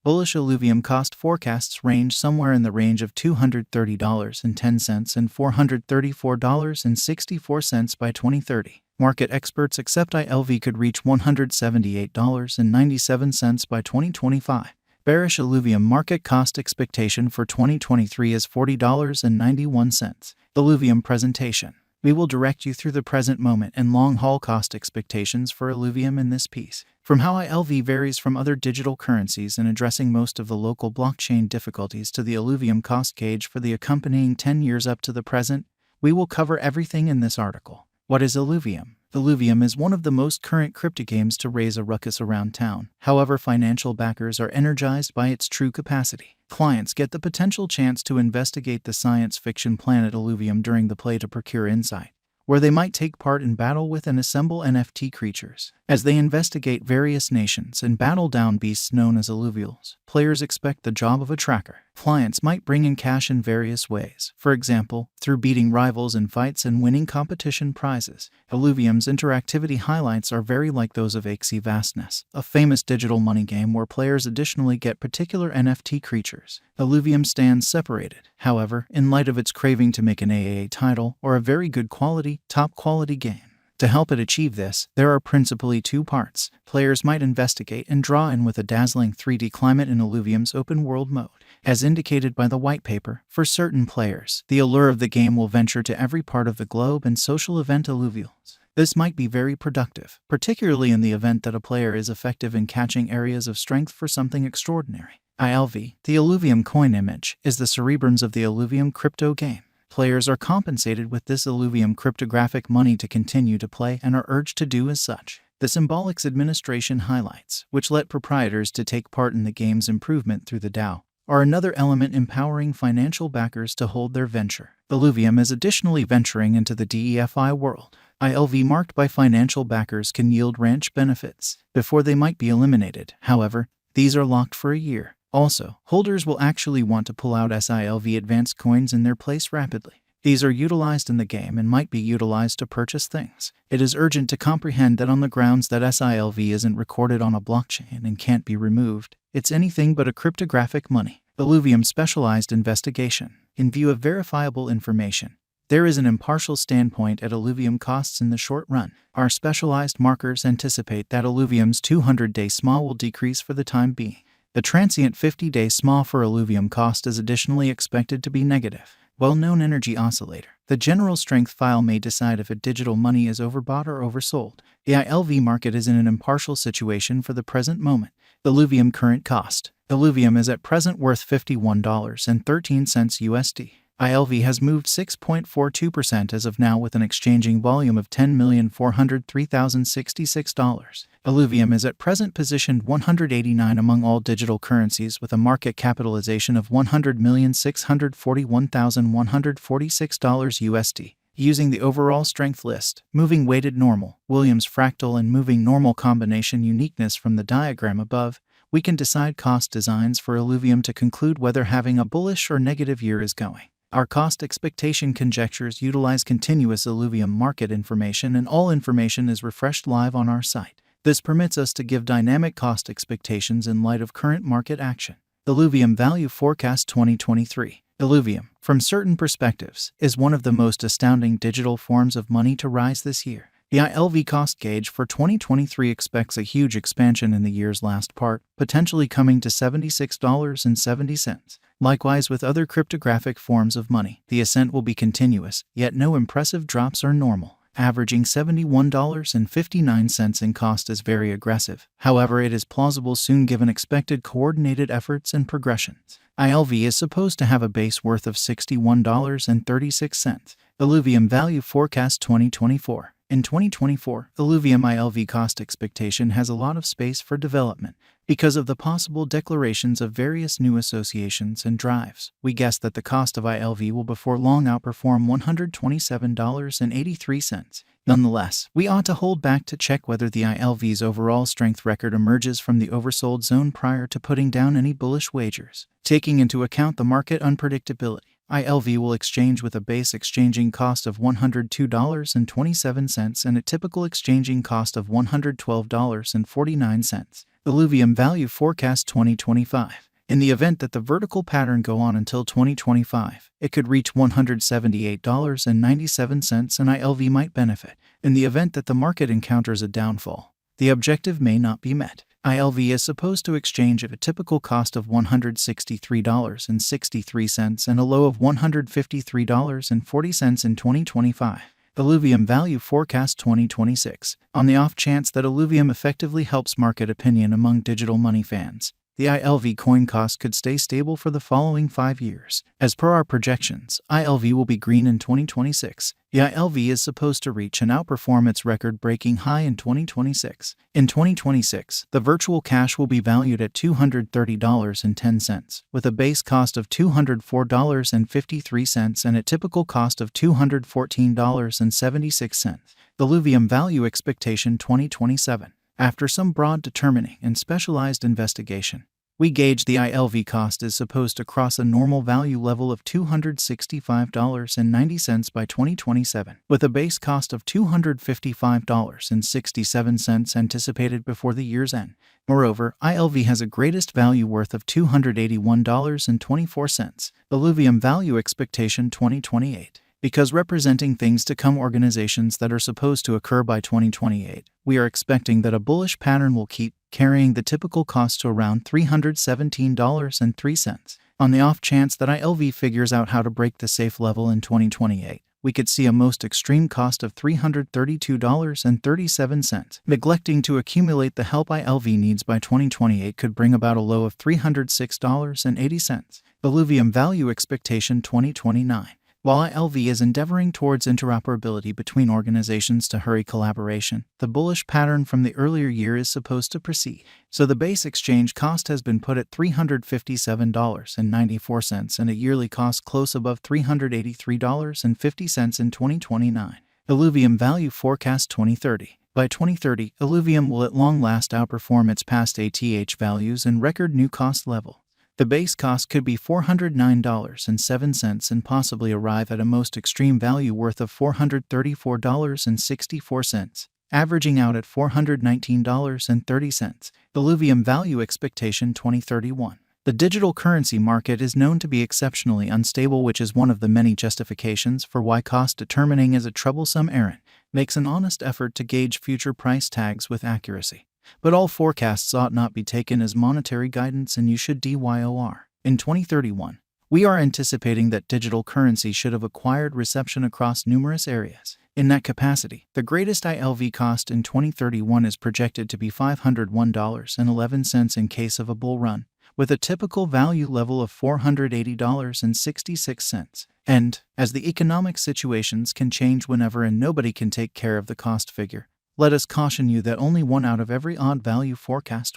Bullish Illuvium cost forecasts range somewhere in the range of $230.10 and $434.64 by 2030. Market experts accept ILV could reach $178.97 by 2025. Bearish Illuvium market cost expectation for 2023 is $40.91. Illuvium presentation. We will direct you through the present moment and long-haul cost expectations for Illuvium in this piece. From how ILV varies from other digital currencies in addressing most of the local blockchain difficulties to the Illuvium cost gauge for the accompanying 10 years up to the present, we will cover everything in this article. What is Illuvium? Illuvium is one of the most current cryptogames to raise a ruckus around town. However, financial backers are energized by its true capacity. Clients get the potential chance to investigate the science fiction planet Illuvium during the play to procure insight, where they might take part in battle with and assemble NFT creatures. As they investigate various nations and battle down beasts known as Illuvials, players expect the job of a tracker. Clients might bring in cash in various ways, for example, through beating rivals in fights and winning competition prizes. Illuvium's interactivity highlights are very like those of Axie Vastness, a famous digital money game where players additionally get particular NFT creatures. Illuvium stands separated, however, in light of its craving to make an AAA title or a very good quality, top-quality game. To help it achieve this, there are principally two parts. Players might investigate and draw in with a dazzling 3D climate in Illuvium's open-world mode. As indicated by the white paper, for certain players, the allure of the game will venture to every part of the globe and social event Illuvials. This might be very productive, particularly in the event that a player is effective in catching areas of strength for something extraordinary. ILV, the Illuvium coin image, is the cerebrums of the Illuvium crypto game. Players are compensated with this Illuvium cryptographic money to continue to play and are urged to do as such. The symbolics administration highlights, which let proprietors to take part in the game's improvement through the DAO, are another element empowering financial backers to hold their venture. Illuvium is additionally venturing into the DeFi world. ILV marked by financial backers can yield ranch benefits before they might be eliminated. However, these are locked for a year. Also, holders will actually want to pull out SILV advanced coins in their place rapidly. These are utilized in the game and might be utilized to purchase things. It is urgent to comprehend that on the grounds that SILV isn't recorded on a blockchain and can't be removed, it's anything but a cryptographic money. Illuvium specialized investigation. In view of verifiable information, there is an impartial standpoint at Illuvium costs in the short run. Our specialized markers anticipate that Illuvium's 200-day SMA will decrease for the time being. The transient 50-day SMA for Illuvium cost is additionally expected to be negative. Well-known energy oscillator. The general strength file may decide if a digital money is overbought or oversold. The ILV market is in an impartial situation for the present moment. Illuvium current cost. Illuvium is at present worth $51.13 USD. ILV has moved 6.42% as of now with an exchanging volume of $10,403,066. Illuvium is at present positioned 189 among all digital currencies with a market capitalization of $100,641,146 USD. Using the overall strength list, moving weighted normal, Williams fractal and moving normal combination uniqueness from the diagram above, we can decide cost designs for Illuvium to conclude whether having a bullish or negative year is going. Our cost expectation conjectures utilize continuous Illuvium market information, and all information is refreshed live on our site. This permits us to give dynamic cost expectations in light of current market action. Illuvium Value Forecast 2023. Illuvium, from certain perspectives, is one of the most astounding digital forms of money to rise this year. The ILV cost gauge for 2023 expects a huge expansion in the year's last part, potentially coming to $76.70. Likewise with other cryptographic forms of money, the ascent will be continuous, yet no impressive drops are normal. Averaging $71.59 in cost is very aggressive. However, it is plausible soon given expected coordinated efforts and progressions. ILV is supposed to have a base worth of $61.36. Illuvium Value Forecast 2024. In 2024, Illuvium ILV cost expectation has a lot of space for development. Because of the possible declarations of various new associations and drives, we guess that the cost of ILV will before long outperform $127.83. Nonetheless, we ought to hold back to check whether the ILV's overall strength record emerges from the oversold zone prior to putting down any bullish wagers. Taking into account the market unpredictability, ILV will exchange with a base exchanging cost of $102.27 and a typical exchanging cost of $112.49. Illuvium Value Forecast 2025. In the event that the vertical pattern go on until 2025, it could reach $178.97 and ILV might benefit. In the event that the market encounters a downfall, the objective may not be met. ILV is supposed to exchange at a typical cost of $163.63 and a low of $153.40 in 2025. Illuvium Value Forecast 2026. On the off chance that Illuvium effectively helps market opinion among digital money fans, the ILV coin cost could stay stable for the following 5 years. As per our projections, ILV will be green in 2026. The ILV is supposed to reach and outperform its record-breaking high in 2026. In 2026, the virtual cash will be valued at $230.10, with a base cost of $204.53 and a typical cost of $214.76. Illuvium Value Expectation 2027. After some broad determining and specialized investigation, we gauge the ILV cost is supposed to cross a normal value level of $265.90 by 2027, with a base cost of $255.67 anticipated before the year's end. Moreover, ILV has a greatest value worth of $281.24. Illuvium Value Expectation 2028. Because representing things to come organizations that are supposed to occur by 2028, we are expecting that a bullish pattern will keep carrying the typical cost to around $317.03. On the off chance that ILV figures out how to break the safe level in 2028, we could see a most extreme cost of $332.37. Neglecting to accumulate the help ILV needs by 2028 could bring about a low of $306.80. Illuvium Value Expectation 2029. While ILV is endeavoring towards interoperability between organizations to hurry collaboration, the bullish pattern from the earlier year is supposed to proceed. So the base exchange cost has been put at $357.94 and a yearly cost close above $383.50 in 2029. Illuvium Value Forecast 2030. By 2030, Illuvium will at long last outperform its past ATH values and record new cost level. The base cost could be $409.07 and possibly arrive at a most extreme value worth of $434.64, averaging out at $419.30. Illuvium Value Expectation 2031. The digital currency market is known to be exceptionally unstable, which is one of the many justifications for why cost determining is a troublesome errand. Makes an honest effort to gauge future price tags with accuracy. But all forecasts ought not be taken as monetary guidance, and you should DYOR. In 2031, we are anticipating that digital currency should have acquired reception across numerous areas. In that capacity, the greatest ILV cost in 2031 is projected to be $501.11 in case of a bull run, with a typical value level of $480.66. And, as the economic situations can change whenever and nobody can take care of the cost figure, let us caution you that only one out of every odd value forecast